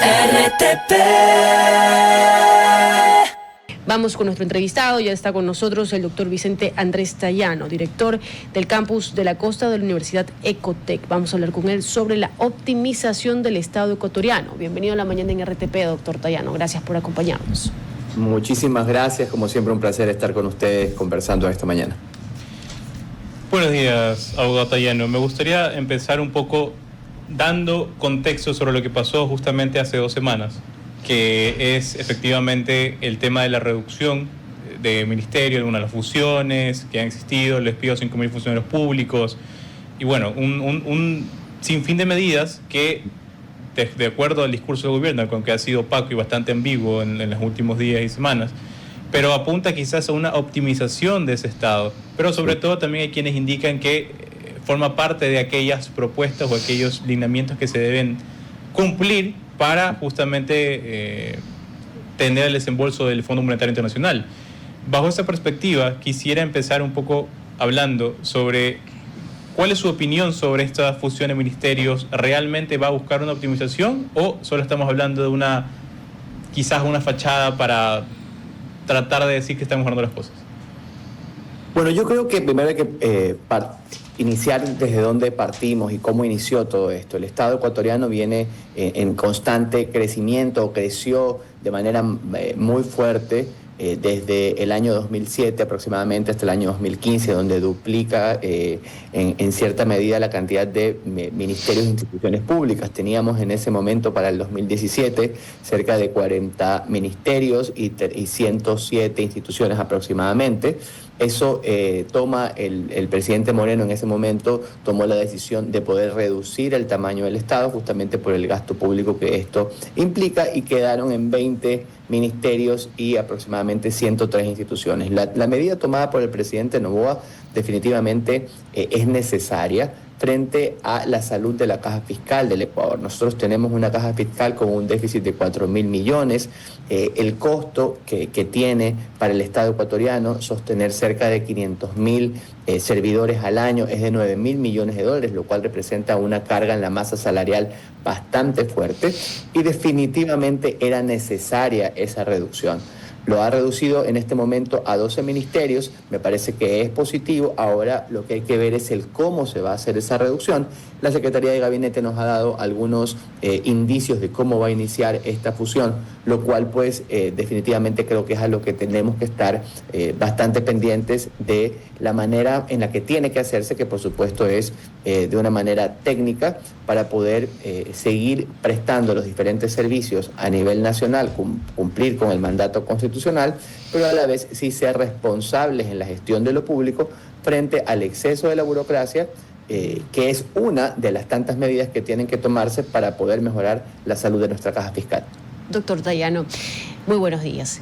RTP. Vamos con nuestro entrevistado, ya está con nosotros el doctor Vicente Andrés Tayano, director del campus de la costa de la Universidad Ecotec. Vamos a hablar con él sobre la optimización del Estado ecuatoriano. Bienvenido a la mañana en RTP, doctor Tayano. Gracias por acompañarnos. Muchísimas gracias, como siempre un placer estar con ustedes conversando esta mañana. Buenos días, abogado Tayano. Me gustaría empezar un poco dando contexto sobre lo que pasó justamente hace 2 semanas, que es efectivamente el tema de la reducción de ministerio, algunas de las fusiones que han existido, el despido de 5.000 funcionarios públicos, y bueno, un sinfín de medidas que, de acuerdo al discurso del gobierno, con que ha sido opaco y bastante ambiguo en los últimos días y semanas, pero apunta quizás a una optimización de ese Estado. Pero sobre todo también hay quienes indican que forma parte de aquellas propuestas o aquellos lineamientos que se deben cumplir para justamente tener el desembolso del Fondo Monetario Internacional. Bajo esa perspectiva, quisiera empezar un poco hablando sobre cuál es su opinión sobre esta fusión de ministerios. ¿Realmente va a buscar una optimización o solo estamos hablando de quizás una fachada para tratar de decir que están mejorando las cosas? Bueno, yo creo que primero hay que iniciar desde dónde partimos y cómo inició todo esto. El Estado ecuatoriano viene en constante crecimiento, creció de manera muy fuerte desde el año 2007 aproximadamente hasta el año 2015, donde duplica en cierta medida la cantidad de ministerios e instituciones públicas. Teníamos en ese momento, para el 2017, cerca de 40 ministerios y 107 instituciones aproximadamente. Eso toma el presidente Moreno en ese momento, tomó la decisión de poder reducir el tamaño del Estado justamente por el gasto público que esto implica, y quedaron en 20 ministerios y aproximadamente 103 instituciones. La medida tomada por el presidente Noboa definitivamente es necesaria frente a la salud de la caja fiscal del Ecuador. Nosotros tenemos una caja fiscal con un déficit de 4.000 millones. El costo que tiene para el Estado ecuatoriano sostener cerca de 500.000 servidores al año es de 9.000 millones de dólares, lo cual representa una carga en la masa salarial bastante fuerte, y definitivamente era necesaria esa reducción. Lo ha reducido en este momento a 12 ministerios, me parece que es positivo. Ahora lo que hay que ver es el cómo se va a hacer esa reducción. La Secretaría de Gabinete nos ha dado algunos indicios de cómo va a iniciar esta fusión, lo cual pues definitivamente creo que es a lo que tenemos que estar bastante pendientes de la manera en la que tiene que hacerse, que por supuesto es de una manera técnica para poder seguir prestando los diferentes servicios a nivel nacional, cumplir con el mandato constitucional, pero a la vez sí ser responsables en la gestión de lo público frente al exceso de la burocracia, que es una de las tantas medidas que tienen que tomarse para poder mejorar la salud de nuestra caja fiscal. Doctor Tayano, muy buenos días.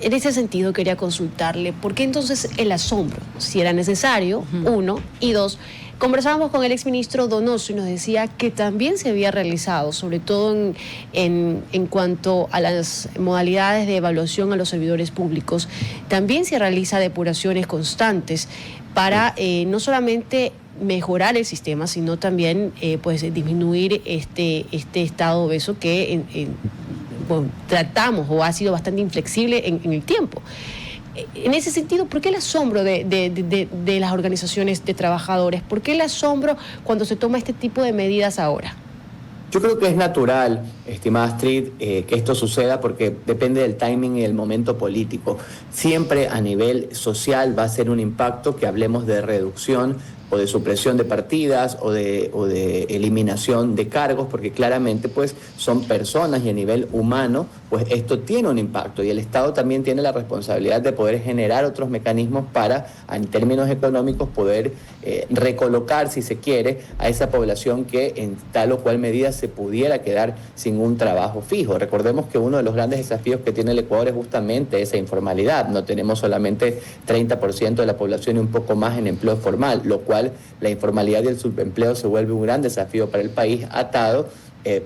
En ese sentido quería consultarle, ¿por qué entonces el asombro? Si era necesario, uno, y dos, conversábamos con el exministro Donoso y nos decía que también se había realizado, sobre todo en cuanto a las modalidades de evaluación a los servidores públicos, también se realiza depuraciones constantes para no solamente mejorar el sistema, sino también pues disminuir este estado obeso que bueno, tratamos o ha sido bastante inflexible en el tiempo. En ese sentido, ¿por qué el asombro de las organizaciones de trabajadores? ¿Por qué el asombro cuando se toma este tipo de medidas ahora? Yo creo que es natural, estimada Astrid, que esto suceda porque depende del timing y del momento político. Siempre a nivel social va a ser un impacto que hablemos de reducción o de supresión de partidas o de eliminación de cargos, porque claramente pues son personas y a nivel humano pues esto tiene un impacto, y el Estado también tiene la responsabilidad de poder generar otros mecanismos para, en términos económicos, poder recolocar, si se quiere, a esa población que en tal o cual medida se pudiera quedar sin un trabajo fijo. Recordemos que uno de los grandes desafíos que tiene el Ecuador es justamente esa informalidad. No tenemos solamente 30% de la población y un poco más en empleo formal, lo cual la informalidad y el subempleo se vuelve un gran desafío para el país, atado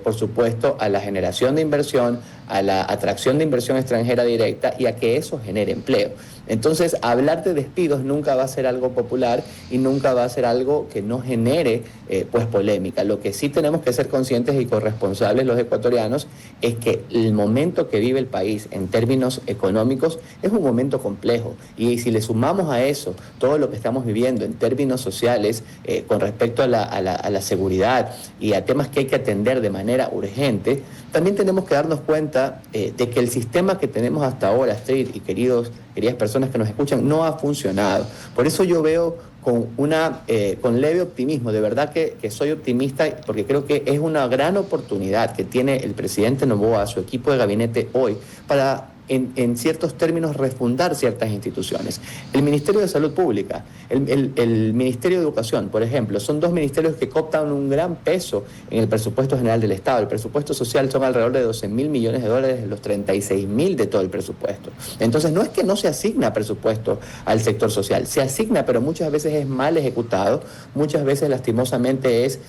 por supuesto, a la generación de inversión, a la atracción de inversión extranjera directa y a que eso genere empleo. Entonces, hablar de despidos nunca va a ser algo popular y nunca va a ser algo que no genere pues polémica. Lo que sí tenemos que ser conscientes y corresponsables los ecuatorianos es que el momento que vive el país en términos económicos es un momento complejo, y si le sumamos a eso todo lo que estamos viviendo en términos sociales con respecto a la seguridad y a temas que hay que atender de manera urgente, también tenemos que darnos cuenta de que el sistema que tenemos hasta ahora, Astrid y queridas personas que nos escuchan, no ha funcionado. Por eso yo veo con leve optimismo, de verdad que soy optimista, porque creo que es una gran oportunidad que tiene el presidente Noboa, su equipo de gabinete hoy, para en ciertos términos refundar ciertas instituciones. El Ministerio de Salud Pública, el Ministerio de Educación, por ejemplo, son dos ministerios que cooptan un gran peso en el presupuesto general del Estado. El presupuesto social son alrededor de 12.000 millones de dólares de los 36.000 de todo el presupuesto. Entonces, no es que no se asigna presupuesto al sector social, se asigna, pero muchas veces es mal ejecutado, muchas veces lastimosamente es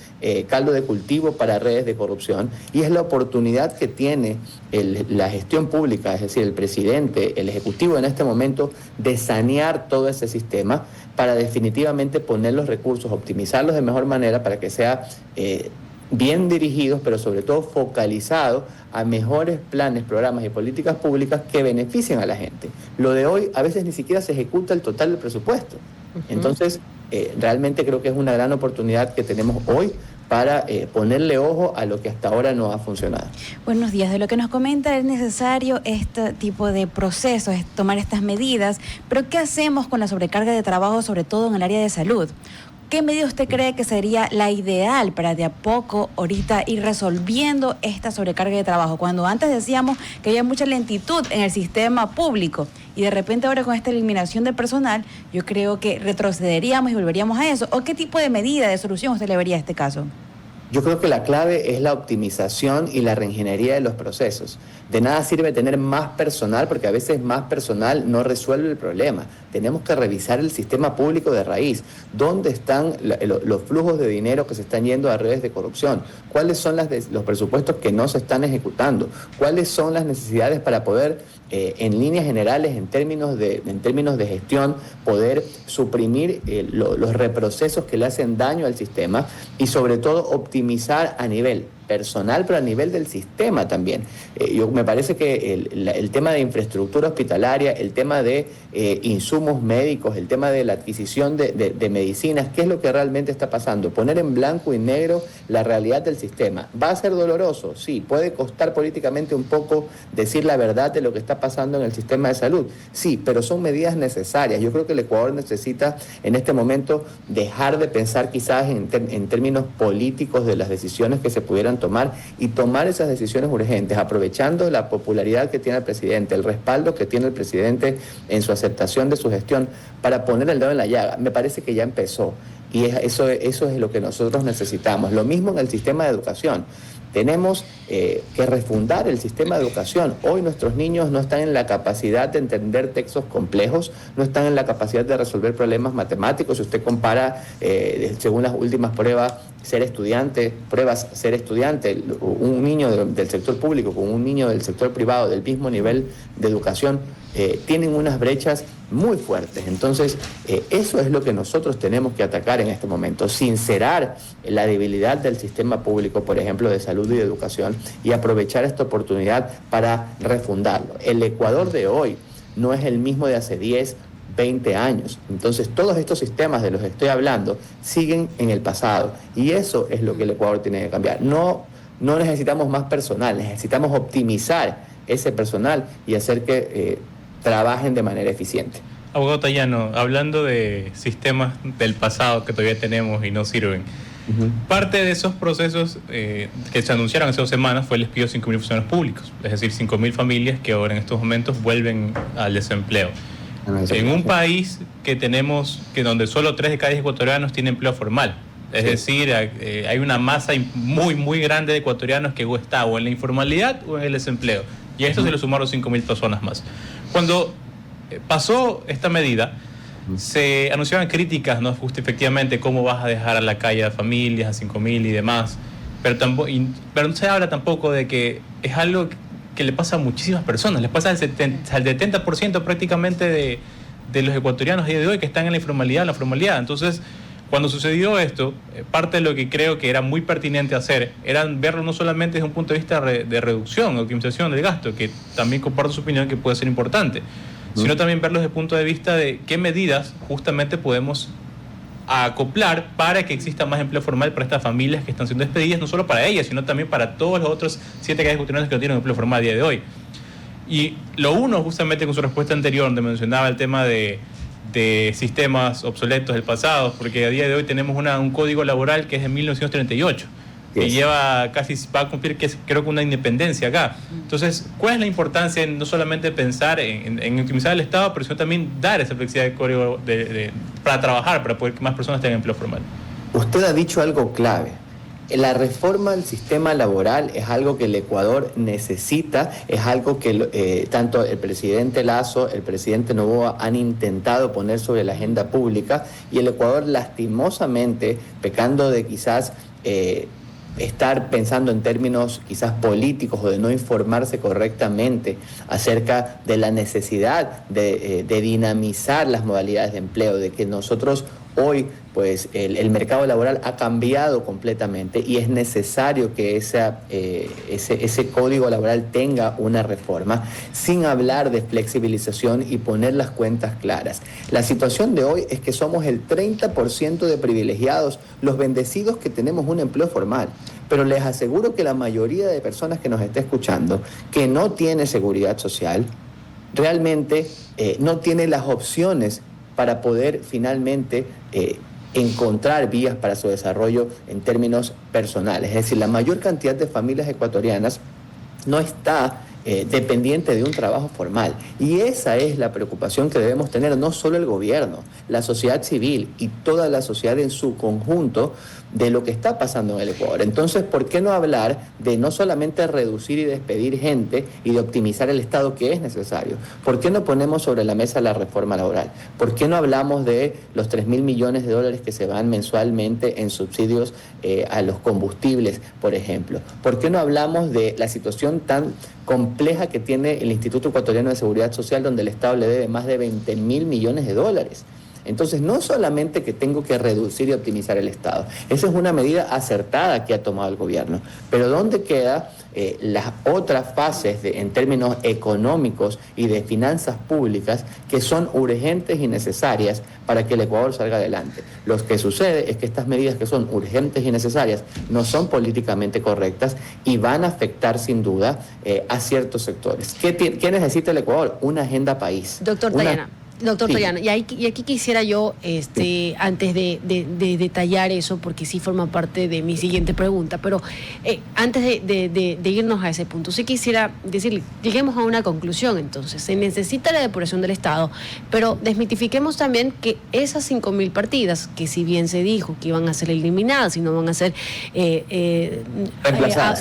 caldo de cultivo para redes de corrupción, y es la oportunidad que tiene la gestión pública, es decir, el presidente, el ejecutivo en este momento, de sanear todo ese sistema para definitivamente poner los recursos, optimizarlos de mejor manera para que sea bien dirigidos, pero sobre todo focalizados a mejores planes, programas y políticas públicas que beneficien a la gente. Lo de hoy a veces ni siquiera se ejecuta el total del presupuesto. Entonces, realmente creo que es una gran oportunidad que tenemos hoy para ponerle ojo a lo que hasta ahora no ha funcionado. Buenos días. De lo que nos comenta, es necesario este tipo de procesos, es tomar estas medidas, pero ¿qué hacemos con la sobrecarga de trabajo, sobre todo en el área de salud? ¿Qué medida usted cree que sería la ideal para de a poco ahorita ir resolviendo esta sobrecarga de trabajo? Cuando antes decíamos que había mucha lentitud en el sistema público y de repente ahora con esta eliminación de personal, yo creo que retrocederíamos y volveríamos a eso. ¿O qué tipo de medida, de solución usted le vería a este caso? Yo creo que la clave es la optimización y la reingeniería de los procesos. De nada sirve tener más personal, porque a veces más personal no resuelve el problema. Tenemos que revisar el sistema público de raíz. ¿Dónde están los flujos de dinero que se están yendo a redes de corrupción? ¿Cuáles son los presupuestos que no se están ejecutando? ¿Cuáles son las necesidades para poder, en líneas generales, en términos de gestión, poder suprimir los reprocesos que le hacen daño al sistema y sobre todo optimizar a nivel personal, pero a nivel del sistema también? Me parece que el tema de infraestructura hospitalaria, el tema de insumos médicos, el tema de la adquisición de medicinas, ¿qué es lo que realmente está pasando? Poner en blanco y negro la realidad del sistema. ¿Va a ser doloroso? Sí. ¿Puede costar políticamente un poco decir la verdad de lo que está pasando en el sistema de salud? Sí, pero son medidas necesarias. Yo creo que el Ecuador necesita en este momento dejar de pensar quizás en términos políticos de las decisiones que se pudieran tomar y tomar esas decisiones urgentes, aprovechando la popularidad que tiene el presidente, el respaldo que tiene el presidente en su aceptación de su gestión, para poner el dedo en la llaga. Me parece que ya empezó y eso es lo que nosotros necesitamos. Lo mismo en el sistema de educación. Tenemos que refundar el sistema de educación. Hoy nuestros niños no están en la capacidad de entender textos complejos, no están en la capacidad de resolver problemas matemáticos. Si usted compara, según las últimas pruebas, ser estudiante, un niño del sector público con un niño del sector privado del mismo nivel de educación, tienen unas brechas muy fuertes. Entonces, eso es lo que nosotros tenemos que atacar en este momento, sincerar la debilidad del sistema público, por ejemplo, de salud y de educación, y aprovechar esta oportunidad para refundarlo. El Ecuador de hoy no es el mismo de hace 10, 20 años. Entonces, todos estos sistemas de los que estoy hablando siguen en el pasado, y eso es lo que el Ecuador tiene que cambiar. No necesitamos más personal, necesitamos optimizar ese personal y hacer que trabajen de manera eficiente. Abogado Tayano, hablando de sistemas del pasado que todavía tenemos y no sirven, parte de esos procesos que se anunciaron hace 2 semanas fue el despido de 5.000 funcionarios públicos, es decir, 5.000 familias que ahora en estos momentos vuelven al desempleo. En un país donde solo 3 de cada 10 ecuatorianos tienen empleo formal. Es decir, hay una masa muy, muy grande de ecuatorianos que está o en la informalidad o en el desempleo. Y a esto se le sumaron 5.000 personas más. Cuando pasó esta medida, se anunciaban críticas, ¿no? Efectivamente, cómo vas a dejar a la calle a familias, a 5.000 y demás. pero no se habla tampoco de que es algo que le pasa a muchísimas personas, les pasa al 70% prácticamente de los ecuatorianos a día de hoy que están en la formalidad. Entonces, cuando sucedió esto, parte de lo que creo que era muy pertinente hacer era verlo no solamente desde un punto de vista de reducción, optimización del gasto, que también comparto su opinión que puede ser importante, sino también verlo desde el punto de vista de qué medidas justamente podemos acoplar para que exista más empleo formal para estas familias que están siendo despedidas, no solo para ellas, sino también para todos los otros 7 calles ecuatorianos que no tienen empleo formal a día de hoy. Y lo uno, justamente con su respuesta anterior, donde mencionaba el tema de sistemas obsoletos del pasado, porque a día de hoy tenemos un código laboral que es de 1938, que va a cumplir, creo que una independencia acá. Entonces, ¿cuál es la importancia en no solamente pensar en optimizar el Estado, pero sino también dar esa flexibilidad de código para trabajar, para poder que más personas tengan empleo formal? Usted ha dicho algo clave. La reforma del sistema laboral es algo que el Ecuador necesita, es algo que tanto el presidente Lasso, el presidente Noboa han intentado poner sobre la agenda pública, y el Ecuador, lastimosamente, pecando de quizás estar pensando en términos quizás políticos o de no informarse correctamente acerca de la necesidad de dinamizar las modalidades de empleo, de que nosotros hoy, pues el mercado laboral ha cambiado completamente y es necesario que ese código laboral tenga una reforma, sin hablar de flexibilización y poner las cuentas claras. La situación de hoy es que somos el 30% de privilegiados, los bendecidos que tenemos un empleo formal, pero les aseguro que la mayoría de personas que nos está escuchando, que no tiene seguridad social, realmente no tiene las opciones para poder finalmente encontrar vías para su desarrollo en términos personales. Es decir, la mayor cantidad de familias ecuatorianas no está dependiente de un trabajo formal. Y esa es la preocupación que debemos tener, no solo el gobierno, la sociedad civil y toda la sociedad en su conjunto, de lo que está pasando en el Ecuador. Entonces, ¿por qué no hablar de no solamente reducir y despedir gente y de optimizar el Estado, que es necesario? ¿Por qué no ponemos sobre la mesa la reforma laboral? ¿Por qué no hablamos de los 3.000 millones de dólares que se van mensualmente en subsidios a los combustibles, por ejemplo? ¿Por qué no hablamos de la situación tan compleja que tiene el Instituto Ecuatoriano de Seguridad Social, donde el Estado le debe más de 20.000 millones de dólares? Entonces, no solamente que tengo que reducir y optimizar el Estado, esa es una medida acertada que ha tomado el gobierno, pero ¿dónde quedan las otras fases en términos económicos y de finanzas públicas que son urgentes y necesarias para que el Ecuador salga adelante? Lo que sucede es que estas medidas que son urgentes y necesarias no son políticamente correctas y van a afectar sin duda a ciertos sectores. ¿Qué necesita el Ecuador? Una agenda país. Doctor Toyano, y aquí quisiera yo, antes de detallar eso, porque sí forma parte de mi siguiente pregunta, pero antes de irnos a ese punto, sí quisiera decirle, lleguemos a una conclusión. Entonces, se necesita la depuración del Estado, pero desmitifiquemos también que esas 5.000 partidas, que si bien se dijo que iban a ser eliminadas y no van a ser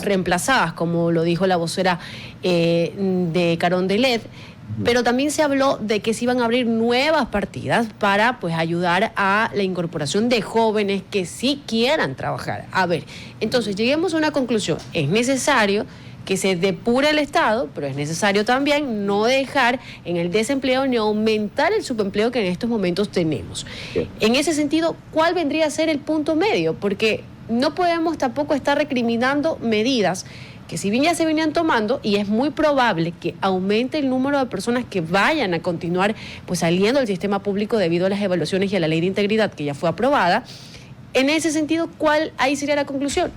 reemplazadas, como lo dijo la vocera de Carondelet, pero también se habló de que se iban a abrir nuevas partidas para pues ayudar a la incorporación de jóvenes que sí quieran trabajar. A ver, entonces lleguemos a una conclusión. Es necesario que se depure el Estado, pero es necesario también no dejar en el desempleo ni aumentar el subempleo que en estos momentos tenemos. Sí. En ese sentido, ¿cuál vendría a ser el punto medio? Porque no podemos tampoco estar recriminando medidas que si bien ya se venían tomando, y es muy probable que aumente el número de personas que vayan a continuar pues saliendo del sistema público debido a las evaluaciones y a la ley de integridad que ya fue aprobada. En ese sentido, ¿cuál ahí sería la conclusión?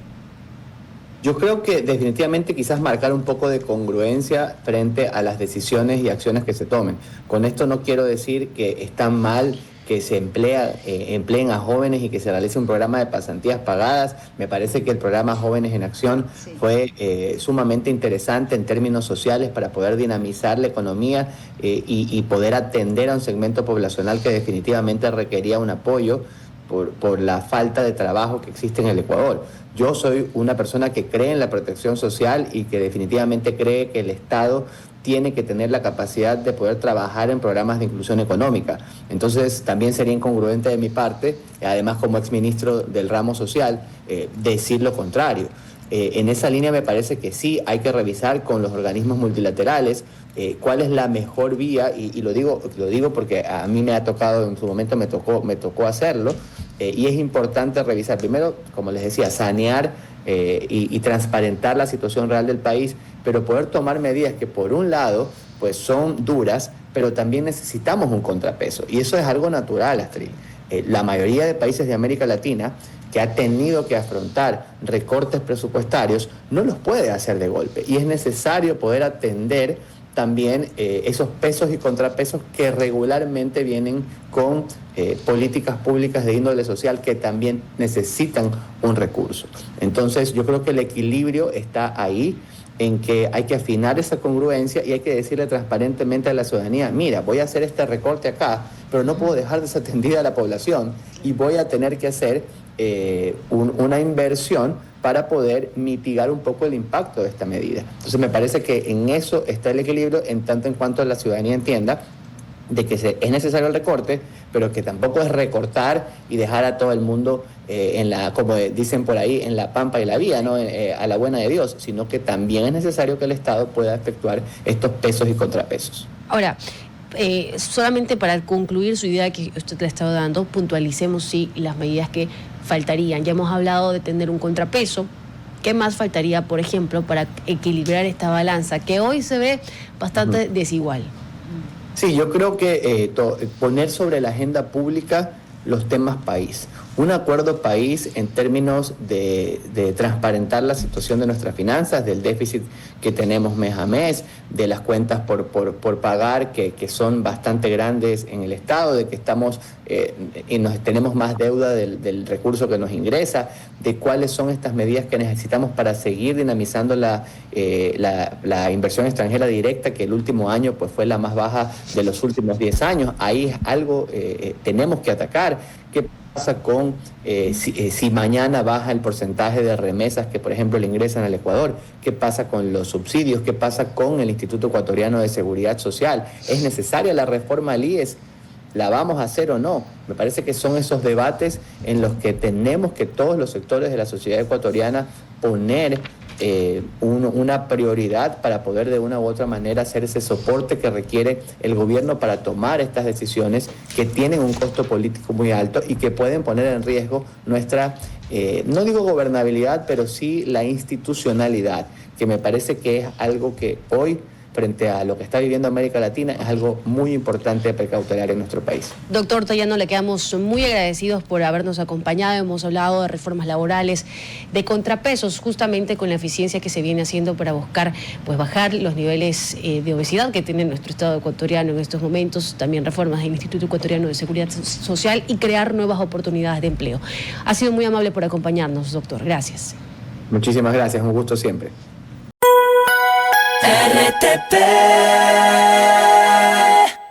Yo creo que definitivamente quizás marcar un poco de congruencia frente a las decisiones y acciones que se tomen. Con esto no quiero decir que están mal que se empleen a jóvenes y que se realice un programa de pasantías pagadas. Me parece que el programa Jóvenes en Acción fue sumamente interesante en términos sociales para poder dinamizar la economía y poder atender a un segmento poblacional que definitivamente requería un apoyo por la falta de trabajo que existe en el Ecuador. Yo soy una persona que cree en la protección social y que definitivamente cree que el Estado tiene que tener la capacidad de poder trabajar en programas de inclusión económica. Entonces, también sería incongruente de mi parte, además como exministro del ramo social, decir lo contrario. En esa línea me parece que sí, hay que revisar con los organismos multilaterales cuál es la mejor vía, y lo digo porque a mí me ha tocado, en su momento me tocó hacerlo, y es importante revisar, primero, como les decía, sanear y transparentar la situación real del país, pero poder tomar medidas que por un lado pues son duras, pero también necesitamos un contrapeso, y eso es algo natural, Astrid. La mayoría de países de América Latina que ha tenido que afrontar recortes presupuestarios no los puede hacer de golpe, y es necesario poder atender también esos pesos y contrapesos que regularmente vienen con políticas públicas de índole social que también necesitan un recurso. Entonces yo creo que el equilibrio está ahí, en que hay que afinar esa congruencia y hay que decirle transparentemente a la ciudadanía, mira, voy a hacer este recorte acá, pero no puedo dejar desatendida a la población y voy a tener que hacer una inversión para poder mitigar un poco el impacto de esta medida. Entonces me parece que en eso está el equilibrio, en tanto en cuanto la ciudadanía entienda de que es necesario el recorte, pero que tampoco es recortar y dejar a todo el mundo como dicen por ahí, en la pampa y la vía, ¿no? A la buena de Dios, sino que también es necesario que el Estado pueda efectuar estos pesos y contrapesos. Ahora, solamente para concluir su idea que usted le ha estado dando, puntualicemos sí las medidas que faltarían. Ya hemos hablado de tener un contrapeso. ¿Qué más faltaría, por ejemplo, para equilibrar esta balanza que hoy se ve bastante desigual? Sí, yo creo que poner sobre la agenda pública los temas país. Un acuerdo país en términos de transparentar la situación de nuestras finanzas, del déficit que tenemos mes a mes, de las cuentas por pagar que son bastante grandes en el Estado, de que estamos y tenemos más deuda del recurso que nos ingresa, de cuáles son estas medidas que necesitamos para seguir dinamizando la inversión extranjera directa, que el último año pues fue la más baja de los últimos 10 años. Ahí es algo tenemos que atacar. ¿Qué pasa con si mañana baja el porcentaje de remesas que, por ejemplo, le ingresan al Ecuador? ¿Qué pasa con los subsidios? ¿Qué pasa con el Instituto Ecuatoriano de Seguridad Social? ¿Es necesaria la reforma al IES? ¿La vamos a hacer o no? Me parece que son esos debates en los que tenemos que todos los sectores de la sociedad ecuatoriana poner una prioridad para poder de una u otra manera hacer ese soporte que requiere el gobierno para tomar estas decisiones que tienen un costo político muy alto y que pueden poner en riesgo nuestra, no digo gobernabilidad, pero sí la institucionalidad, que me parece que es algo que hoy, frente a lo que está viviendo América Latina, es algo muy importante de precautelar en nuestro país. Doctor Toyano, le quedamos muy agradecidos por habernos acompañado. Hemos hablado de reformas laborales, de contrapesos, justamente con la eficiencia que se viene haciendo para buscar pues bajar los niveles de obesidad que tiene nuestro Estado ecuatoriano en estos momentos, también reformas del Instituto Ecuatoriano de Seguridad Social y crear nuevas oportunidades de empleo. Ha sido muy amable por acompañarnos, doctor. Gracias. Muchísimas gracias, un gusto siempre. RTP